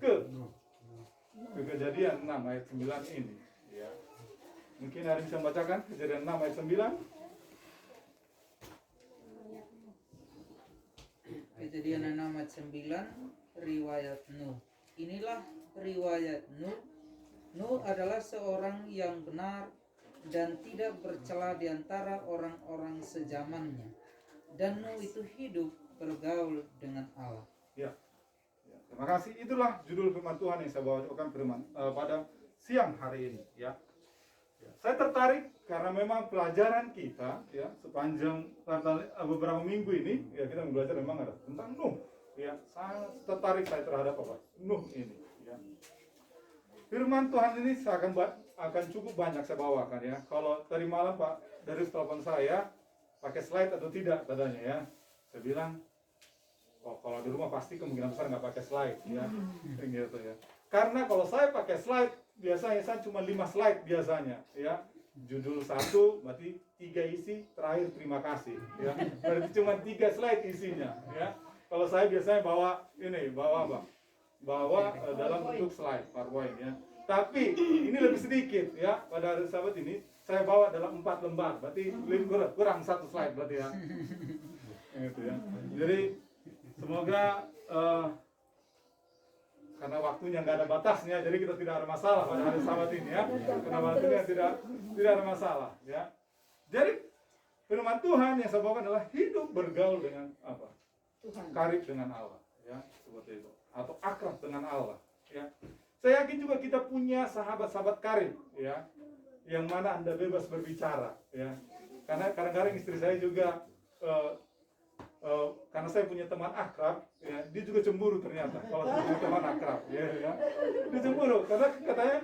ke Kejadian 6 ayat 9 ini, ya. Mungkin ada bisa membacakan Kejadian 6 ayat 9. Kejadian 6 ayat 9, riwayat Nuh. Inilah riwayat Nuh. Nuh adalah seorang yang benar dan tidak bercela di antara orang-orang sezamannya. Dan Nuh itu hidup bergaul dengan Allah. Ya. Ya, terima kasih. Itulah judul firman Tuhan yang saya bawakan pada siang hari ini, ya. Ya, saya tertarik karena memang pelajaran kita, ya, sepanjang beberapa minggu ini, ya, kita belajar memang ada tentang Nuh. Ya, sangat tertarik saya terhadap apa? Nuh ini, ya. Firman Tuhan ini akan cukup banyak saya bawakan, ya. Kalau tadi malam Pak dari telepon saya pakai slide atau tidak katanya, ya. Saya bilang, oh, kalau di rumah pasti kemungkinan besar nggak pakai slide, ya, gitu, ya. Karena kalau saya pakai slide, biasanya saya cuma 5 slide biasanya, ya. Judul 1, berarti 3 isi, terakhir terima kasih, ya. Berarti cuma 3 slide isinya, ya. Kalau saya biasanya bawa apa? Bawa dalam bentuk slide, PowerPoint, ya. Tapi ini lebih sedikit, ya. Pada hari Sabat ini saya bawa dalam 4 lembar, berarti kurang 1 slide berarti, ya. Gitu, ya. Jadi semoga karena waktunya nggak ada batasnya, jadi kita tidak ada masalah pada hari Sabat ini, ya. Karena waktunya tidak ada masalah, ya. Jadi firman Tuhan yang saya bawakan adalah hidup bergaul dengan apa? Tuhan. Karib dengan Allah, ya, seperti itu. Atau akrab dengan Allah, ya. Saya yakin juga kita punya sahabat-sahabat karib, ya, yang mana Anda bebas berbicara, ya. Karena kadang-kadang istri saya juga karena saya punya teman akrab, ya, dia juga cemburu ternyata kalau saya punya teman akrab, ya. Dia cemburu karena katanya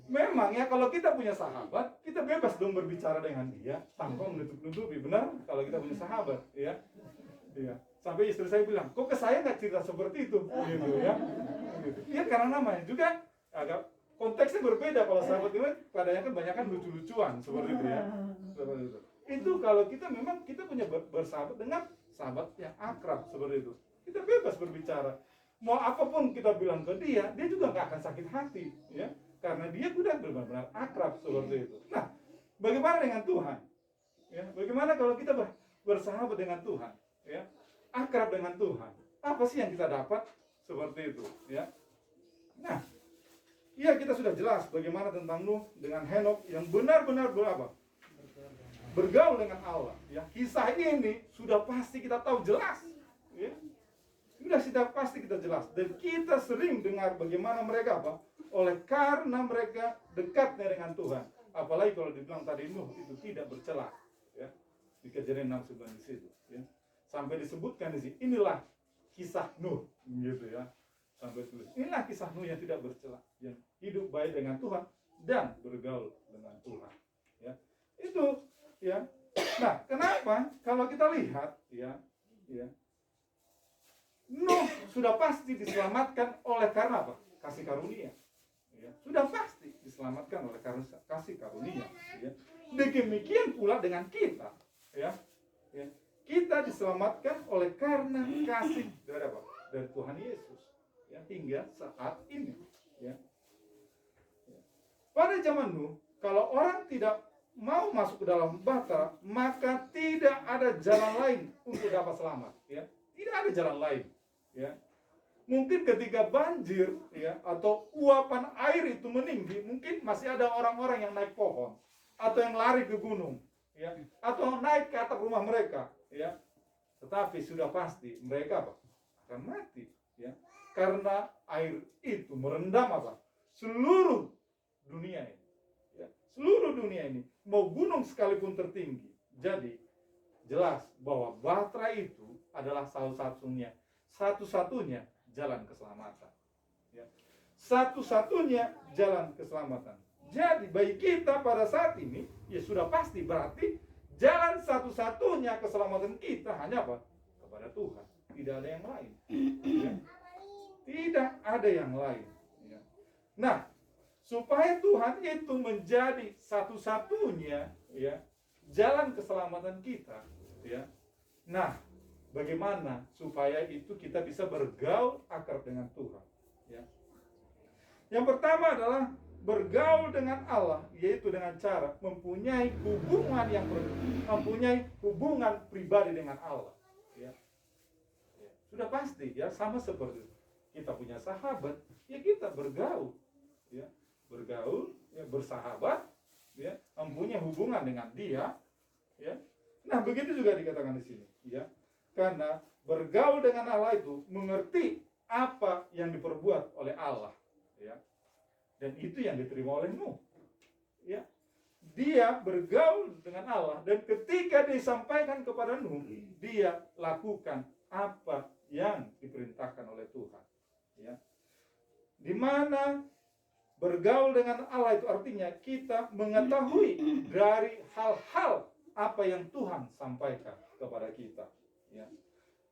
memang, ya, kalau kita punya sahabat kita bebas dong berbicara dengan dia tanpa menutup-nutupi, benar, kalau kita punya sahabat, ya. Sampai istri saya bilang, kok ke saya nggak cerita seperti itu, gitu, ya. Ya karena namanya juga agak konteksnya berbeda. Kalau sahabat itu padanya kan banyak kan lucu-lucuan seperti itu, ya. Seperti itu. Itu kalau kita memang kita punya bersahabat dengan sahabat yang akrab seperti itu, kita bebas berbicara. Mau apapun kita bilang ke dia, dia juga nggak akan sakit hati, ya, karena dia sudah benar-benar akrab seperti itu. Nah, bagaimana dengan Tuhan? Ya, bagaimana kalau kita bersahabat dengan Tuhan, ya, akrab dengan Tuhan? Apa sih yang kita dapat seperti itu, ya? Nah, ya kita sudah jelas bagaimana tentang Nuh dengan Henok yang benar-benar bergaul dengan Allah, ya. Kisah ini sudah pasti kita tahu jelas, ya. Sudah pasti kita jelas, dan kita sering dengar bagaimana mereka oleh karena mereka dekatnya dengan Tuhan. Apalagi kalau dibilang tadi Nuh itu tidak bercela, ya. Di Kejadian 6:9 di situ, ya. Sampai disebutkan di sini, inilah kisah Nuh, gitu, ya. Sampai tulis, inilah kisah Nuh yang tidak bercela, yang hidup baik dengan Tuhan dan bergaul dengan Tuhan, ya. Itu, ya. Nah, kenapa? Kalau kita lihat, ya, Nuh sudah pasti diselamatkan oleh karena apa? Kasih karunia, ya. Sudah pasti diselamatkan oleh karena kasih karunia, ya. Demikian pula dengan kita, ya. Kita diselamatkan oleh karena kasih dari apa? Dari Tuhan Yesus, ya, hingga saat ini, ya. Pada zaman Nuh, kalau orang tidak mau masuk ke dalam bahtera, maka tidak ada jalan lain untuk dapat selamat, ya. Tidak ada jalan lain, ya. Mungkin ketika banjir, ya, atau uapan air itu meninggi, mungkin masih ada orang-orang yang naik pohon atau yang lari ke gunung, ya, atau naik ke atap rumah mereka, ya. Tetapi sudah pasti mereka akan mati, ya, karena air itu merendam seluruh dunia ini, ya. Seluruh dunia ini, mau gunung sekalipun tertinggi. Jadi jelas bahwa bahtera itu adalah satu-satunya jalan keselamatan, ya. Satu-satunya jalan keselamatan. Jadi bagi kita pada saat ini, ya sudah pasti berarti jalan satu-satunya keselamatan kita hanya kepada Tuhan. Tidak ada yang lain, ya. Tidak ada yang lain, ya. Nah, supaya Tuhan itu menjadi satu-satunya, ya, jalan keselamatan kita, ya. Nah, bagaimana supaya itu kita bisa bergaul akrab dengan Tuhan, ya. Yang pertama adalah bergaul dengan Allah, yaitu dengan cara mempunyai hubungan pribadi dengan Allah. Ya. Sudah pasti ya, sama seperti kita punya sahabat, ya kita bergaul, ya bergaul, ya bersahabat, ya mempunyai hubungan dengan dia, ya. Nah begitu juga dikatakan di sini, ya karena bergaul dengan Allah itu mengerti apa yang diperbuat oleh Allah, ya. Dan itu yang diterima oleh Nuh. Ya. Dia bergaul dengan Allah dan ketika disampaikan kepada Nuh, dia lakukan apa yang diperintahkan oleh Tuhan. Ya. Di mana bergaul dengan Allah itu artinya kita mengetahui dari hal-hal apa yang Tuhan sampaikan kepada kita. Ya.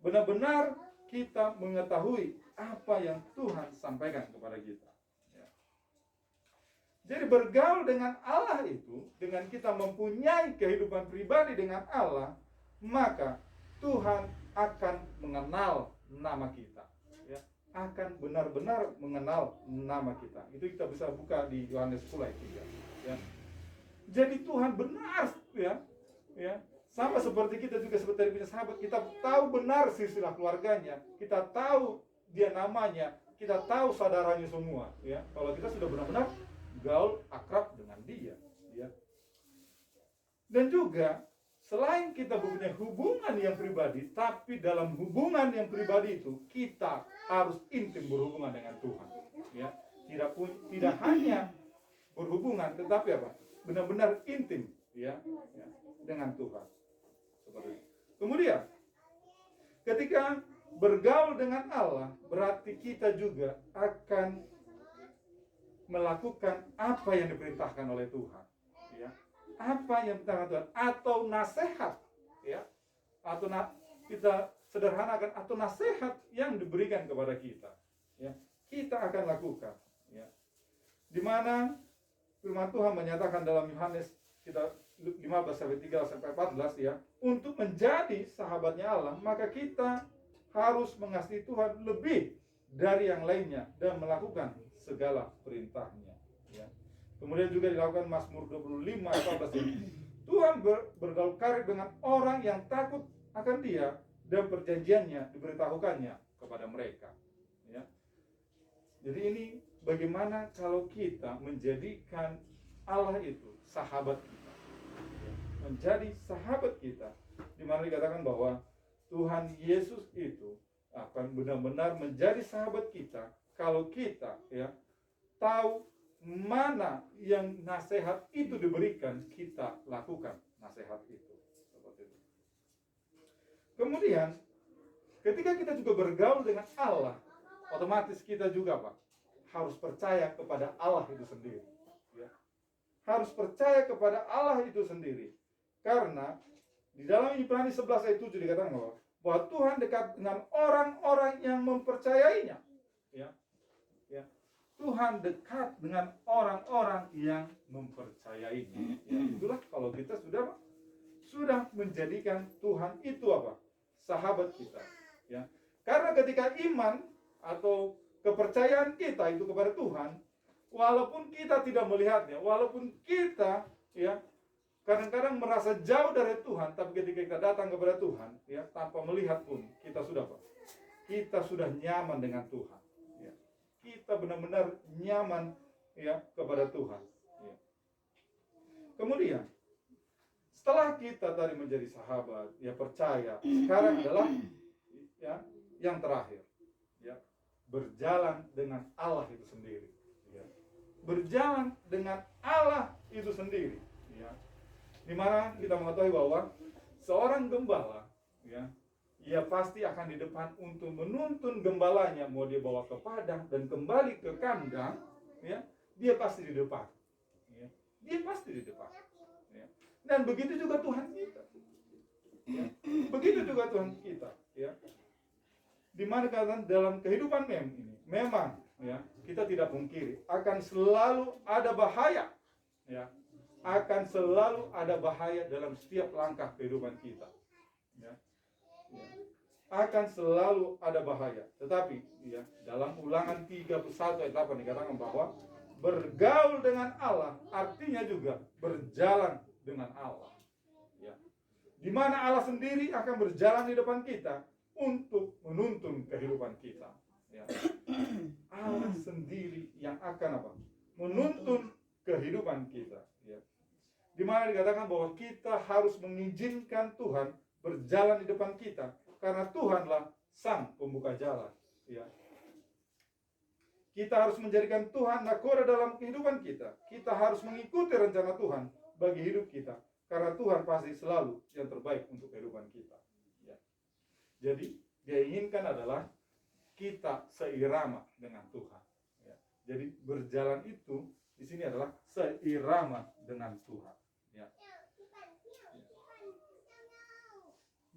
Benar-benar kita mengetahui apa yang Tuhan sampaikan kepada kita. Jadi bergaul dengan Allah itu, dengan kita mempunyai kehidupan pribadi dengan Allah, maka Tuhan akan mengenal nama kita, ya, akan benar-benar mengenal nama kita. Itu kita bisa buka di Yohanes 10 ayat 3. Ya. Jadi Tuhan benar, ya, sama seperti kita juga seperti punya sahabat, kita tahu benar silsilah keluarganya, kita tahu dia namanya, kita tahu saudaranya semua. Ya. Kalau kita sudah benar-benar gaul akrab dengan dia, ya. Dan juga selain kita mempunyai hubungan yang pribadi, tapi dalam hubungan yang pribadi itu kita harus intim berhubungan dengan Tuhan, ya. Tidak hanya berhubungan, tetapi apa? Benar-benar intim, ya, dengan Tuhan. Seperti itu. Kemudian ketika bergaul dengan Allah, berarti kita juga akan melakukan apa yang diperintahkan oleh Tuhan, ya. Apa yang diperintahkan Tuhan atau nasihat, ya. Atau kita sederhanakan atau nasihat yang diberikan kepada kita, ya. Kita akan lakukan, ya. Di mana firman Tuhan menyatakan dalam Yohanes kita 15 sampai 3 sampai 14, ya, untuk menjadi sahabatnya Allah, maka kita harus mengasihi Tuhan lebih dari yang lainnya dan melakukan segala perintahnya, ya. Kemudian juga dilakukan Mazmur 25 ayat 14 ini. Tuhan bergaul karib dengan orang yang takut akan Dia dan perjanjiannya diberitahukannya kepada mereka, ya. Jadi ini bagaimana kalau kita menjadikan Allah itu sahabat kita, ya. Menjadi sahabat kita, di mana dikatakan bahwa Tuhan Yesus itu akan benar-benar menjadi sahabat kita kalau kita, ya, tahu mana yang nasihat itu diberikan, kita lakukan nasihat itu. Seperti itu. Kemudian ketika kita juga bergaul dengan Allah, otomatis kita juga, Pak, harus percaya kepada Allah itu sendiri, ya. Harus percaya kepada Allah itu sendiri. Karena di dalam Ibrani 11 ayat 7 dikatakan bahwa Tuhan dekat dengan orang-orang yang mempercayainya, ya. Ya. Tuhan dekat dengan orang-orang yang mempercayainya. Ya, itulah kalau kita sudah menjadikan Tuhan itu apa? Sahabat kita, ya. Karena ketika iman atau kepercayaan kita itu kepada Tuhan, walaupun kita tidak melihatnya, walaupun kita, ya, kadang-kadang merasa jauh dari Tuhan, tapi ketika kita datang kepada Tuhan, ya, tanpa melihat pun kita sudah apa? Kita sudah nyaman dengan Tuhan, ya. Kita benar-benar nyaman, ya, kepada Tuhan, ya. Kemudian setelah kita tadi menjadi sahabat, ya, percaya, sekarang adalah, ya, yang terakhir, ya, berjalan dengan Allah itu sendiri, ya. Berjalan dengan Allah itu sendiri, ya. Di mana kita mengetahui bahwa seorang gembala, ya, ia pasti akan di depan untuk menuntun gembalanya, mau dia bawa ke padang dan kembali ke kandang, ya, dia pasti di depan, ya. Dia pasti di depan, ya. Dan begitu juga Tuhan kita, ya. Begitu juga Tuhan kita, ya. Di mana kan dalam kehidupan ini memang, ya, kita tidak pungkiri akan selalu ada bahaya, ya. Akan selalu ada bahaya dalam setiap langkah kehidupan kita, ya. Ya. akan selalu ada bahaya. Tetapi ya, dalam Ulangan 31 ayat 8 dikatakan bahwa bergaul dengan Allah artinya juga berjalan dengan Allah. Ya. Di mana Allah sendiri akan berjalan di depan kita untuk menuntun kehidupan kita. Ya. Allah sendiri yang akan apa? Menuntun kehidupan kita. Ya. Di mana dikatakan bahwa kita harus mengizinkan Tuhan berjalan di depan kita, karena Tuhanlah sang pembuka jalan. Ya. Kita harus menjadikan Tuhan nakoda dalam kehidupan kita. Kita harus mengikuti rencana Tuhan bagi hidup kita, karena Tuhan pasti selalu yang terbaik untuk kehidupan kita. Ya. Jadi dia inginkan adalah kita seirama dengan Tuhan. Ya. Jadi berjalan itu di sini adalah seirama dengan Tuhan. Ya.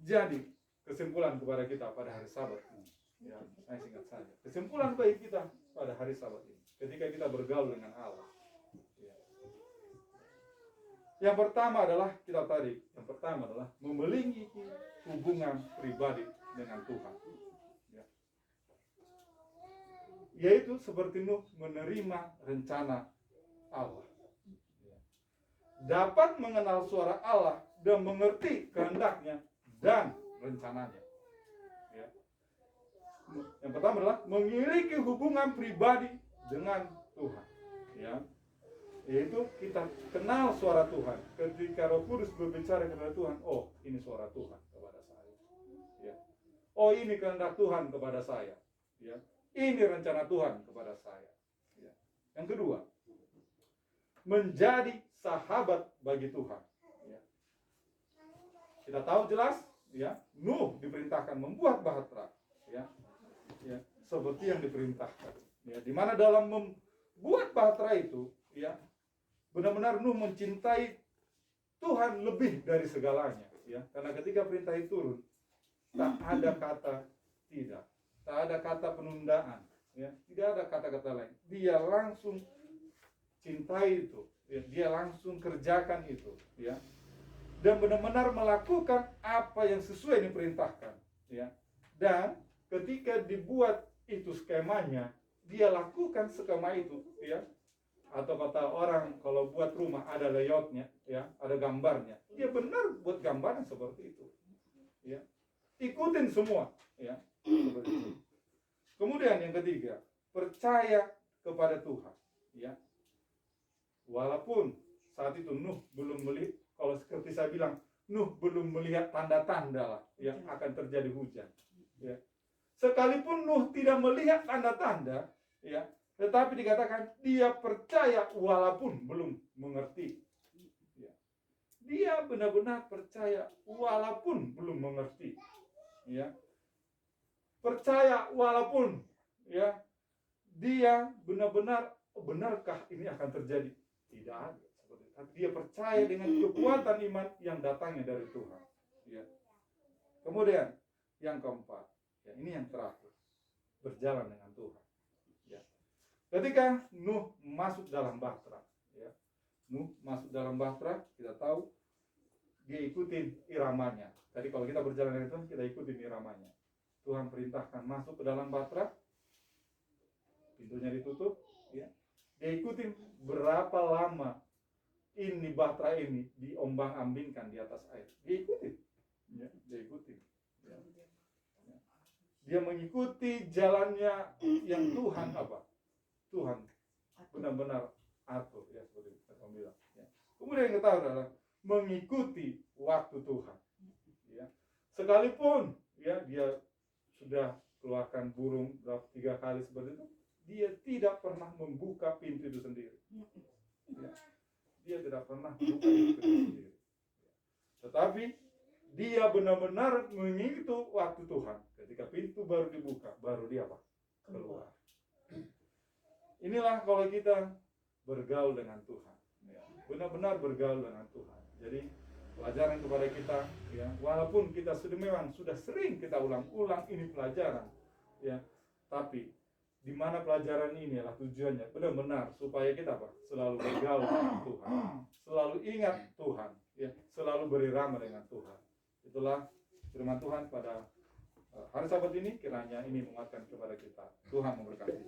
Jadi kesimpulan kepada kita pada hari Sabat ini, ya, saya singkat saja. Kesimpulan bagi kita pada hari Sabat ini, ketika kita bergaul dengan Allah. Ya. Yang pertama adalah memiliki hubungan pribadi dengan Tuhan. Ya. Yaitu seperti Nuh menerima rencana Allah. Ya. Dapat mengenal suara Allah dan mengerti kehendaknya dan rencananya. Ya. Yang pertama adalah memiliki hubungan pribadi dengan Tuhan. Ya. Yaitu kita kenal suara Tuhan. Ketika Roh Kudus berbicara kepada Tuhan, oh ini suara Tuhan kepada saya. Ya. Oh ini kehendak Tuhan kepada saya. Ya. Ini rencana Tuhan kepada saya. Ya. Yang kedua, menjadi sahabat bagi Tuhan. Ya. Kita tahu jelas, ya, Nuh diperintahkan membuat bahtera, ya, ya, seperti yang diperintahkan. Ya, di mana dalam membuat bahtera itu, ya, benar-benar Nuh mencintai Tuhan lebih dari segalanya, ya, karena ketika perintah itu turun, tak ada kata tidak, tak ada kata penundaan, ya, tidak ada kata-kata lain. Dia langsung cintai itu, ya, dia langsung kerjakan itu, ya. Dan benar-benar melakukan apa yang sesuai diperintahkan, ya. Dan ketika dibuat itu skemanya, dia lakukan skema itu, ya. Atau kata orang kalau buat rumah ada layoutnya, ya, ada gambarnya. Dia benar buat gambaran seperti itu, ya. Ikutin semua, ya. Seperti itu. Kemudian yang ketiga, percaya kepada Tuhan, ya. Walaupun saat itu Nuh belum melihat, kalau seperti saya bilang, Nuh belum melihat tanda-tanda lah yang akan terjadi hujan. Ya. Sekalipun Nuh tidak melihat tanda-tanda, ya, tetapi dikatakan dia percaya walaupun belum mengerti. Ya. Dia benar-benar percaya walaupun belum mengerti. Ya. Percaya walaupun, ya, dia benar-benar, benarkah ini akan terjadi? Tidak ada. Tapi dia percaya dengan kekuatan iman yang datangnya dari Tuhan. Ya. Kemudian yang keempat, ya, ini yang terakhir, berjalan dengan Tuhan. Ya. Ketika Nuh masuk dalam bahtera, ya, Nuh masuk dalam bahtera, kita tahu dia ikutin iramanya. Tadi kalau kita berjalan dengan Tuhan, kita ikutin iramanya. Tuhan perintahkan masuk ke dalam bahtera, pintunya ditutup, ya. Dia ikutin berapa lama ini bahtera ini diombang-ambingkan di atas air. Dia ikutin, ya, dia ikutin. Ya. Ya. Dia mengikuti jalannya yang Tuhan apa? Tuhan benar-benar atur, ya, seperti saya bilang. Ya. Kemudian yang kita tahu adalah mengikuti waktu Tuhan. Ya. Sekalipun, ya, dia sudah keluarkan burung 3 kali seperti itu, dia tidak pernah membuka pintu itu sendiri. Ya. Dia tidak pernah membuka pintu itu sendiri. Tetapi dia benar-benar mengikuti waktu Tuhan. Ketika pintu baru dibuka, baru dia apa? Keluar. Inilah kalau kita bergaul dengan Tuhan. Ya. Benar-benar bergaul dengan Tuhan. Jadi pelajaran kepada kita, ya, walaupun kita sudah sering kita ulang-ulang ini pelajaran, ya, tapi di mana pelajaran ini adalah tujuannya benar-benar supaya kita apa? Selalu bergaul dengan Tuhan, selalu ingat Tuhan, ya, selalu berirama dengan Tuhan. Itulah firman Tuhan pada hari Sabat ini kiranya ini menguatkan kepada kita. Tuhan memberkati.